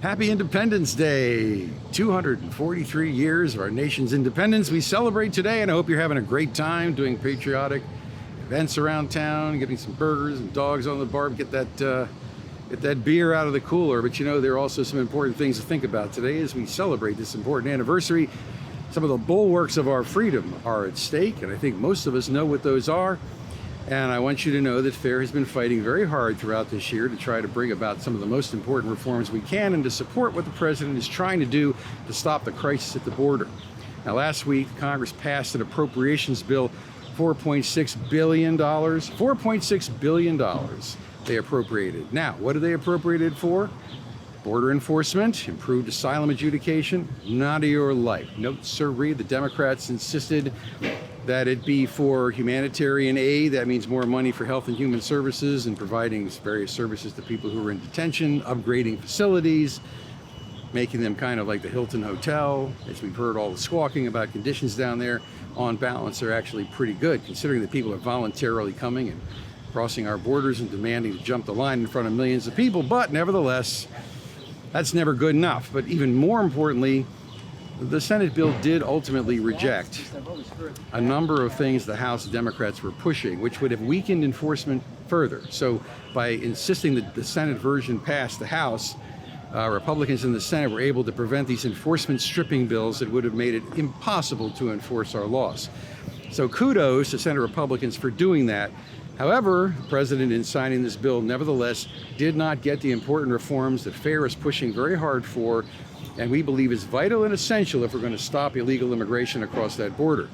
Happy Independence Day! 243 years of our nation's independence we celebrate today, and I hope you're having a great time doing patriotic events around town, getting some burgers and dogs on the barb, get that beer out of the cooler. But you know, there are also some important things to think about today as we celebrate this important anniversary. Some of the bulwarks of our freedom are at stake, and I think most of us know what those are. And I want you to know that FAIR has been fighting very hard throughout this year to try to bring about some of the most important reforms we can and to support what the president is trying to do to stop the crisis at the border. Now, last week, Congress passed an appropriations bill, $4.6 billion. $4.6 billion they appropriated. Now, what do they appropriate it for? Border enforcement, improved asylum adjudication, not of your life. No, sirree, the Democrats insisted that it be for humanitarian aid. That means more money for health and human services and providing various services to people who are in detention, upgrading facilities, making them kind of like the Hilton Hotel. As we've heard all the squawking about conditions down there, on balance, they're actually pretty good, considering that people are voluntarily coming and crossing our borders and demanding to jump the line in front of millions of people. But nevertheless, that's never good enough. But even more importantly, the Senate bill did ultimately reject a number of things the House Democrats were pushing, which would have weakened enforcement further. So by insisting that the Senate version passed the House, Republicans in the Senate were able to prevent these enforcement stripping bills that would have made it impossible to enforce our laws. So kudos to Senate Republicans for doing that. However, the president, in signing this bill, nevertheless did not get the important reforms that FAIR is pushing very hard for, and we believe is vital and essential if we're going to stop illegal immigration across that border.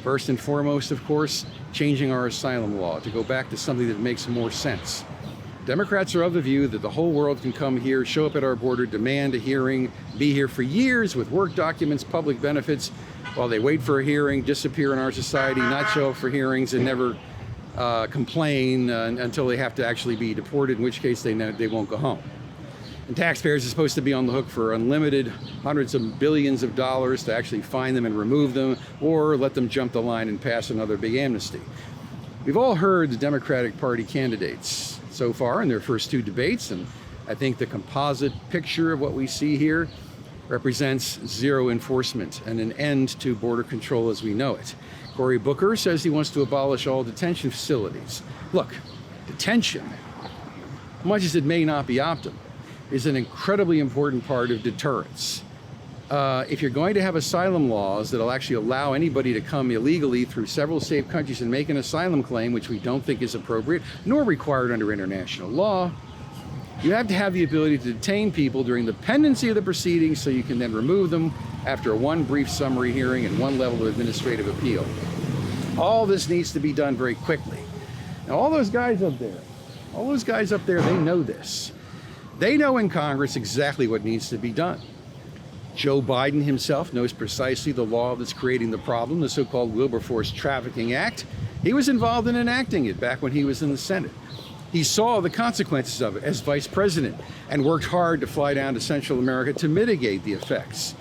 First and foremost, of course, changing our asylum law to go back to something that makes more sense. Democrats are of the view that the whole world can come here, show up at our border, demand a hearing, be here for years with work documents, public benefits, while they wait for a hearing, disappear in our society, not show up for hearings, and never complain until they have to actually be deported, in which case they won't go home. And taxpayers are supposed to be on the hook for unlimited hundreds of billions of dollars to actually find them and remove them, or let them jump the line and pass another big amnesty. We've all heard the Democratic Party candidates so far in their first two debates, and I think the composite picture of what we see here represents zero enforcement and an end to border control as we know it. Cory Booker says he wants to abolish all detention facilities. Look, detention, much as it may not be optimal, is an incredibly important part of deterrence. If you're going to have asylum laws that'll actually allow anybody to come illegally through several safe countries and make an asylum claim, which we don't think is appropriate, nor required under international law, you have to have the ability to detain people during the pendency of the proceedings so you can then remove them after one brief summary hearing and one level of administrative appeal. All this needs to be done very quickly. Now, all those guys up there, they know this. They know in Congress exactly what needs to be done. Joe Biden himself knows precisely the law that's creating the problem, the so-called Wilberforce Trafficking Act. He was involved in enacting it back when he was in the Senate. He saw the consequences of it as vice president and worked hard to fly down to Central America to mitigate the effects.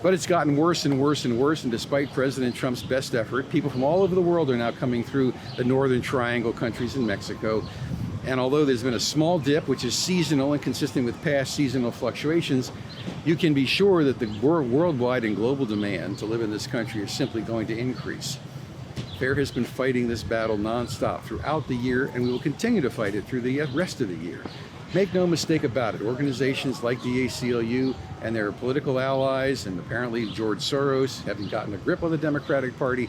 But it's gotten worse and worse and worse, and despite President Trump's best effort, people from all over the world are now coming through the Northern Triangle countries in Mexico. And although there's been a small dip, which is seasonal and consistent with past seasonal fluctuations, you can be sure that the worldwide and global demand to live in this country is simply going to increase. FAIR has been fighting this battle nonstop throughout the year, and we will continue to fight it through the rest of the year. Make no mistake about it, organizations like the ACLU and their political allies, and apparently George Soros, having gotten a grip on the Democratic Party,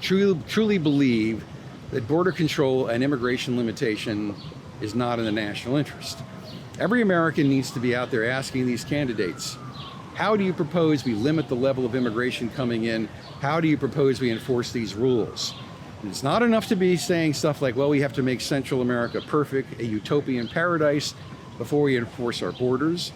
truly believe that border control and immigration limitation is not in the national interest. Every American needs to be out there asking these candidates, how do you propose we limit the level of immigration coming in? How do you propose we enforce these rules? And it's not enough to be saying stuff like, well, we have to make Central America perfect, a utopian paradise, before we enforce our borders.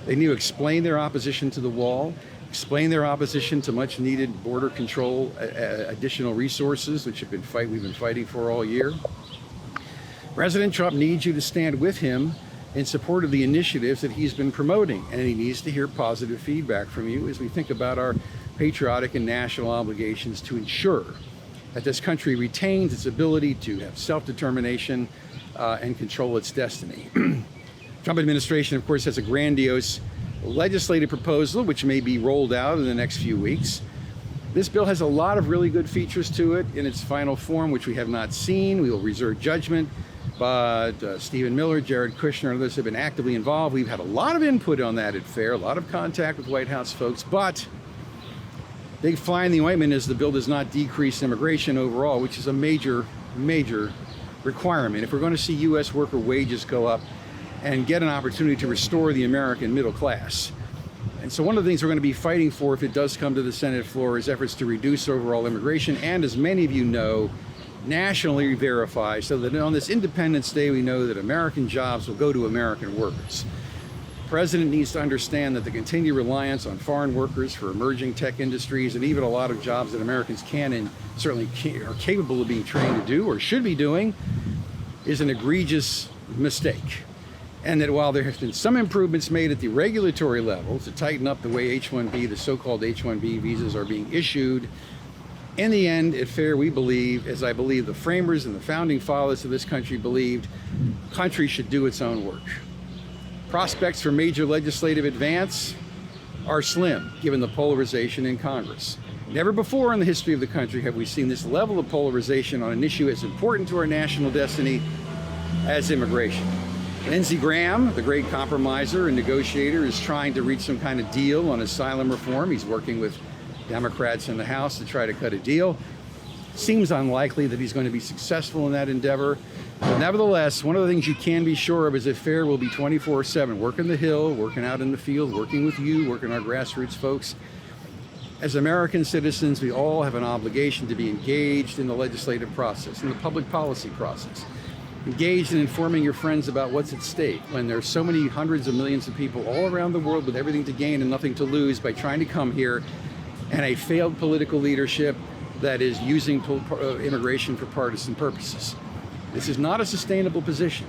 They need to explain their opposition to the wall, explain their opposition to much needed border control, additional resources, which we've been fighting for all year. President Trump needs you to stand with him in support of the initiatives that he's been promoting, and he needs to hear positive feedback from you as we think about our patriotic and national obligations to ensure that this country retains its ability to have self-determination and control its destiny. Trump administration, of course, has a grandiose legislative proposal, which may be rolled out in the next few weeks. This bill has a lot of really good features to it in its final form, which we have not seen. We will reserve judgment, but Stephen Miller, Jared Kushner, and others have been actively involved. We've had a lot of input on that at FAIR, a lot of contact with White House folks, but big fly in the ointment is the bill does not decrease immigration overall, which is a major requirement. If we're going to see U.S. worker wages go up and get an opportunity to restore the American middle class. And so one of the things we're going to be fighting for if it does come to the Senate floor is efforts to reduce overall immigration and, as many of you know, nationally verify so that on this Independence Day we know that American jobs will go to American workers. The President needs to understand that the continued reliance on foreign workers for emerging tech industries and even a lot of jobs that Americans can and certainly are capable of being trained to do or should be doing is an egregious mistake. And that while there have been some improvements made at the regulatory level to tighten up the way H-1B, the so-called H-1B visas are being issued, in the end, at FAIR, we believe, as I believe the framers and the founding fathers of this country believed, country should do its own work. Prospects for major legislative advance are slim, given the polarization in Congress. Never before in the history of the country have we seen this level of polarization on an issue as important to our national destiny as immigration. Lindsey Graham, the great compromiser and negotiator, is trying to reach some kind of deal on asylum reform. He's working with Democrats in the House to try to cut a deal. Seems unlikely that he's going to be successful in that endeavor. But nevertheless, one of the things you can be sure of is that FAIR will be 24/7, working the Hill, working out in the field, working with you, working our grassroots folks. As American citizens, we all have an obligation to be engaged in the legislative process, in the public policy process. Engaged in informing your friends about what's at stake when there's so many hundreds of millions of people all around the world with everything to gain and nothing to lose by trying to come here, and a failed political leadership that is using immigration for partisan purposes. This is not a sustainable position.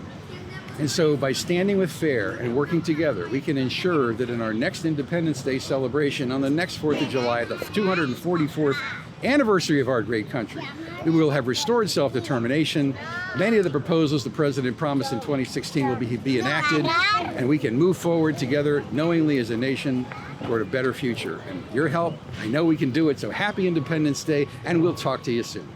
And so by standing with FAIR and working together, we can ensure that in our next Independence Day celebration on the next 4th of July, the 244th anniversary of our great country, we will have restored self-determination. Many of the proposals the President promised in 2016 will be enacted, and we can move forward together knowingly as a nation toward a better future. And with your help, I know we can do it. So happy Independence Day, and we'll talk to you soon.